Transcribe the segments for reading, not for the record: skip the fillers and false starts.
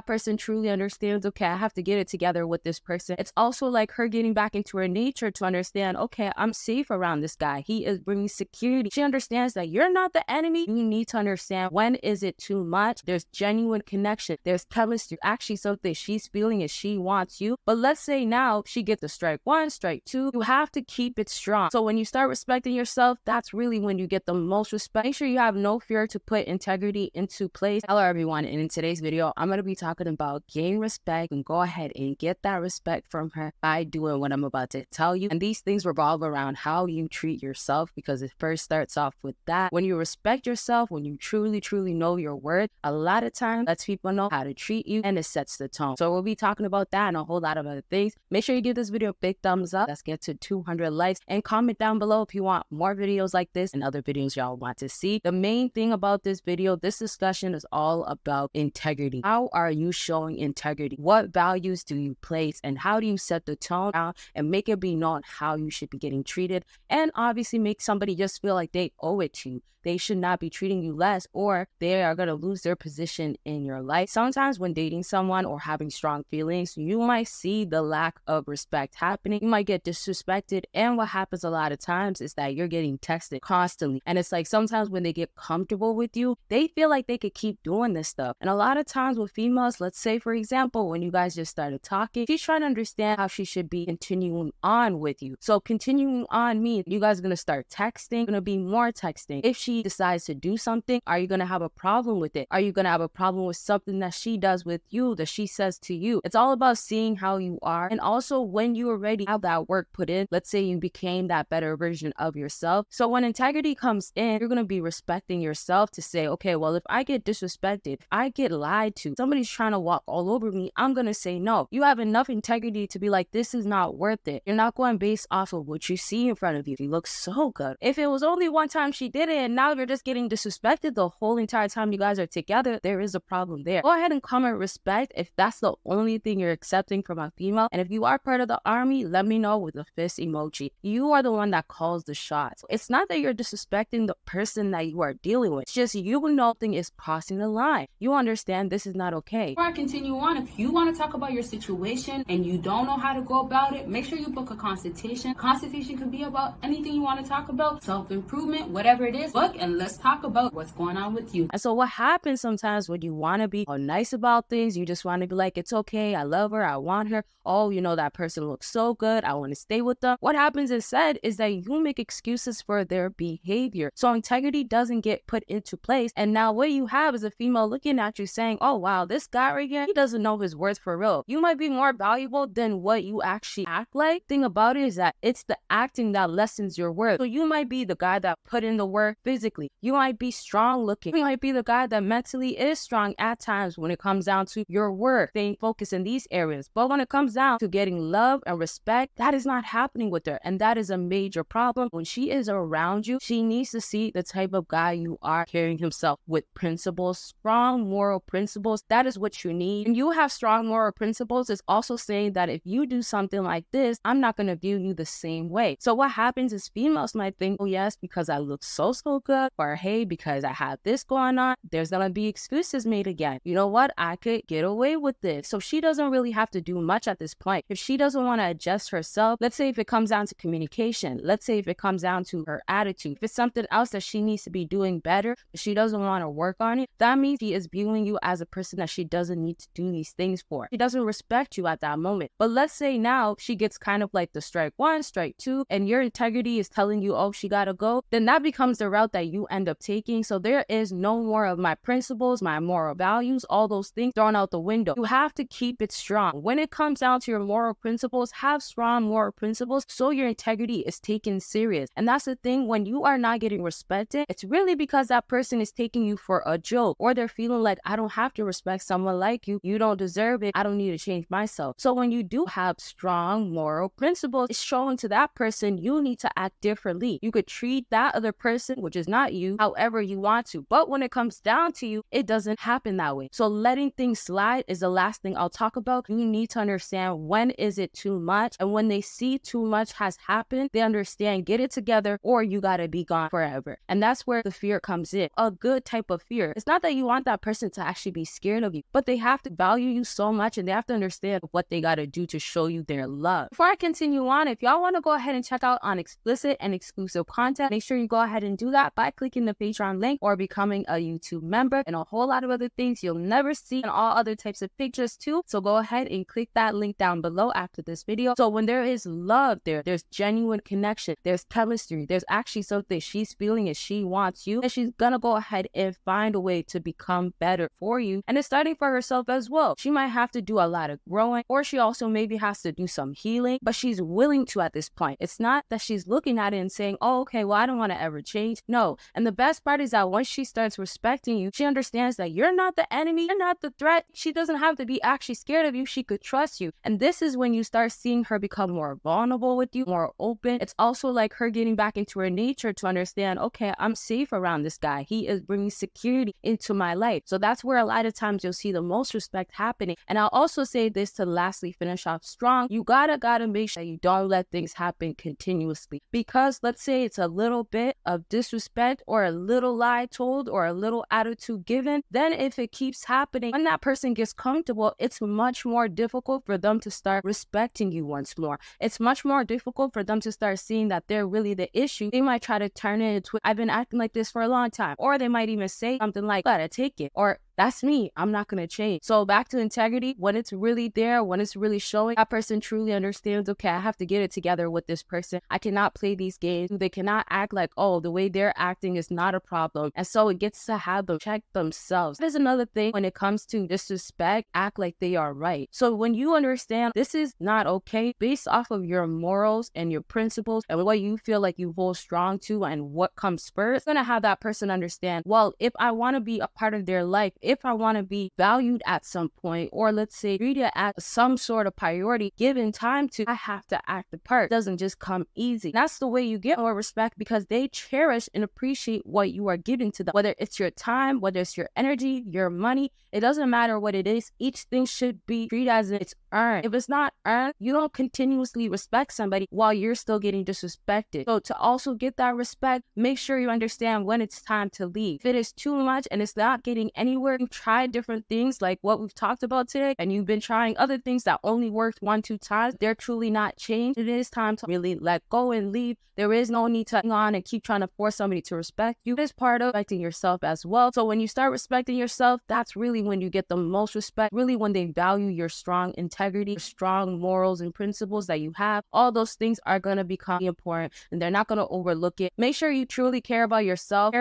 person truly understands, okay, I have to get it together with this person. It's also like her getting back into her nature to understand, okay, I'm safe around this guy. He is bringing security. She understands that you're not the enemy. You need to understand when is it too much. There's genuine connection. There's chemistry. Actually, something she's feeling is she wants you. But let's say now she gets a strike one, strike two. You have to keep it strong. So when you start respecting yourself, that's really when you get the most respect. Make sure you have no fear to put integrity into place. Hello everyone, and in today's video, I'm going to be talking about gain respect and go ahead and get that respect from her by doing what I'm about to tell you. And these things revolve around how you treat yourself, because it first starts off with that. When you respect yourself, when you truly know your worth, a lot of times lets people know how to treat you, and it sets the tone. So we'll be talking about that and a whole lot of other things. Make sure you give this video a big thumbs up. Let's get to 200 likes, and comment down below if you want more videos like this and other videos y'all want to see. The main thing about this video, this discussion is all about integrity. How are you showing integrity? What values do you place, and how do you set the tone out and make it be known how you should be getting treated, and obviously make somebody just feel like they owe it to you. They should not be treating you less, or they are going to lose their position in your life. Sometimes when dating someone or having strong feelings, you might see the lack of respect happening. You might get disrespected, and what happens a lot of times is that you're getting texted constantly. And it's like sometimes when they get comfortable with you, they feel like they could keep doing this stuff. And a lot of times with females, let's say for example, when you guys just started talking, she's trying to understand how she should be continuing on with you. So continuing on means you guys are going to start texting, going to be more texting. If she decides to do something, are you going to have a problem with it? Are you going to have a problem with something that she does with you, that she says to you? It's all about seeing how you are. And also when you already have that work put in, let's say you became that better version of yourself. So when integrity comes in, you're going to be respecting yourself to say, okay, well, if I get disrespected, if I get lied to, somebody's trying to walk all over me, I'm going to say no. You have enough integrity to be like, this is not worth it. You're not going based off of what you see in front of you. She looks so good. If it was only one time she did it and now you're just getting disrespected the whole entire time you guys are together, there is a problem there. Go ahead and comment respect if that's the only thing you're accepting from a female. And if you are part of the army, let me know with a fist emoji. You are the one that calls the shots. It's not that you're disrespecting the person that you are dealing with. It's just you know something is crossing the line. You understand this is not okay. Before I continue on, if you want to talk about your situation and you don't know how to go about it, make sure you book a consultation. Consultation could be about anything you want to talk about, self-improvement, whatever it is. Book and let's talk about what's going on with you. And so what happens sometimes when you want to be all nice about things, you just want to be like, it's okay, I love her, I want her. Oh, you know, that person looks so good, I want to stay with them. What happens instead is that you make excuses for their behavior. So integrity doesn't get put into place. And now what you have is a female looking at you saying, oh wow, this guy right here, he doesn't know his worth for real. You might be more valuable than what you actually act like. Thing about it is that it's the acting that lessens your worth. So you might be the guy that put in the work physically. You might be strong looking. You might be the guy that mentally is strong at times when it comes down to your work, staying focused in these areas. But when it comes down to getting love and respect, that is not happening with her. And that is a major problem. When she is around you, she needs to see the type of guy you are, carrying himself with principles, strong moral principles. That is what you need. And you have strong moral principles is also saying that if you do something like this, I'm not going to view you the same way. So what happens is females might think, oh yes, because I look so good, or hey, because I have this going on, there's going to be excuses made again. You know what? I could get away with this. So she doesn't really have to do much at this point. If she doesn't want to adjust herself, let's say if it comes down to communication, let's say if it comes down to her attitude, if it's something else that she needs to be doing better, but she doesn't want to work on it, that means she is viewing you as a person that she doesn't need to do these things for. She doesn't respect you at that moment. But let's say now she gets kind of like the strike one, strike two, and your integrity is telling you, oh, she gotta go, then that becomes the route that you end up taking. So there is no more of my principles, my moral values, all those things thrown out the window. You have to keep it strong. When it comes down to your moral principles, have strong moral principles so your integrity is taken serious. And that's the thing, when you are not getting respected, it's really because that person is taking you for a joke, or they're feeling like, I don't have to respect someone like you. You don't deserve it. I don't need to change myself. So when you do have strong moral principles, it's showing to that person you need to act differently. You could treat that other person, which is not you, however you want to. But when it comes down to you, it doesn't happen that way. So letting things slide is the last thing I'll talk about. You need to understand when is it too much, and when they see too much has happened, they understand, get it together or you gotta be gone forever. And that's where the fear comes in. A good type of fear. It's not that you want that person to actually be scared of you, but they have to value you so much and they have to understand what they got to do to show you their love. Before I continue on, if y'all want to go ahead and check out on explicit and exclusive content, make sure you go ahead and do that by clicking the Patreon link or becoming a YouTube member, and a whole lot of other things you'll never see, and all other types of pictures too. So go ahead and click that link down below after this video. So when there is love there's genuine connection, there's chemistry, there's actually something she's feeling and she wants you, and she's gonna go ahead and find a way to become better for you, and it's starting for herself as well. She might have to do a lot of growing, or she also maybe has to do some healing, but she's willing to at this point. It's not that she's looking at it and saying, oh, okay, well, I don't want to ever change. No. And the best part is that once she starts respecting you, she understands that you're not the enemy, you're not the threat. She doesn't have to be actually scared of you. She could trust you. And this is when you start seeing her become more vulnerable with you, more open. It's also like her getting back into her nature to understand, okay, I'm safe around this guy. He is bringing security into my life. So that's where a lot of times you'll see the most respect happening. And I'll also say this to lastly finish off strong. You gotta make sure you don't let things happen continuously, because let's say it's a little bit of disrespect or a little lie told or a little attitude given, then if it keeps happening, when that person gets comfortable, it's much more difficult for them to start respecting you once more. It's much more difficult for them to start seeing that they're really the issue. They might try to turn it into, I've been acting like this for a long time, or they might even say something like, gotta take it, or that's me, I'm not going to change. So back to integrity, when it's really there, when it's really showing, that person truly understands, okay, I have to get it together with this person. I cannot play these games. They cannot act like, oh, the way they're acting is not a problem. And so it gets to have them check themselves. There's another thing when it comes to disrespect, act like they are right. So when you understand this is not okay, based off of your morals and your principles and what you feel like you hold strong to and what comes first, it's going to have that person understand, well, if I want to be a part of their life, if I want to be valued at some point, or let's say treated as some sort of priority given time to, I have to act the part. It doesn't just come easy. That's the way you get more respect, because they cherish and appreciate what you are giving to them. Whether it's your time, whether it's your energy, your money, it doesn't matter what it is. Each thing should be treated as it's earned. If it's not earned, you don't continuously respect somebody while you're still getting disrespected. So to also get that respect, make sure you understand when it's time to leave. If it is too much and it's not getting anywhere, you've tried different things like what we've talked about today, and you've been trying other things that only worked 1-2 times, they're truly not changed. It is time to really let go and leave. There is no need to hang on and keep trying to force somebody to respect you. It is part of respecting yourself as well. So when you start respecting yourself, that's really when you get the most respect, really when they value your strong integrity, your strong morals and principles that you have. All those things are going to become important and they're not going to overlook it. Make sure you truly care about yourself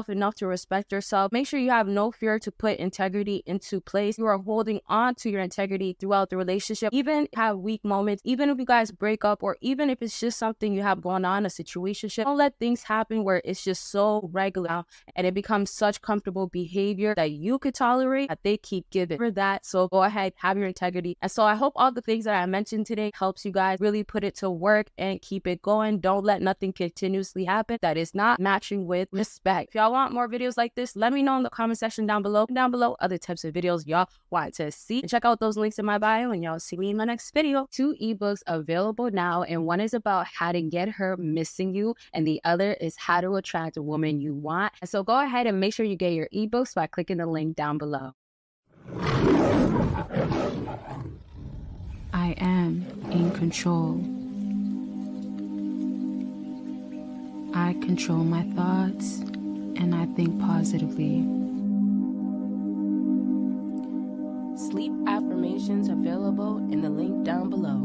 enough to respect yourself. Make sure you have no fear to put integrity into place. You are holding on to your integrity throughout the relationship. Even have weak moments, even if you guys break up, or even if it's just something you have going on, a situationship, don't let things happen where it's just so regular and it becomes such comfortable behavior that you could tolerate that they keep giving for that. So go ahead, have your integrity. And so I hope all the things that I mentioned today helps you guys really put it to work and keep it going. Don't let nothing continuously happen that is not matching with respect. If y'all want more videos like this, let me know in the comment section down below other types of videos y'all want to see, and check out those links in my bio and y'all see me in my next video. 2 ebooks available now, and one is about how to get her missing you and the other is how to attract a woman you want. And so go ahead and make sure you get your ebooks by clicking the link down below. I am in control. I control my thoughts and I think positively. Sleep affirmations available in the link down below.